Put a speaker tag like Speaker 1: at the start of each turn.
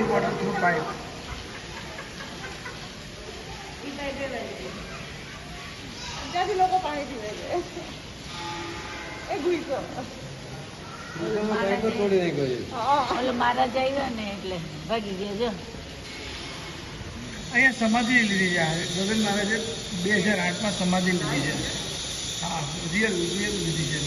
Speaker 1: water through pipe.
Speaker 2: ત્યાંથી લોકો પાણી પીવે છે એ ગુઈકો
Speaker 3: તોડી નાખ્યો
Speaker 4: ઓલો મહારાજ આવ્યા ને એટલે ભાગી ગયા જો
Speaker 1: અહીંયા સમાધિ લીધી છે ગગન મહારાજે 2008માં સમાધિ લીધી છે. હા રિયલ લીધી છે.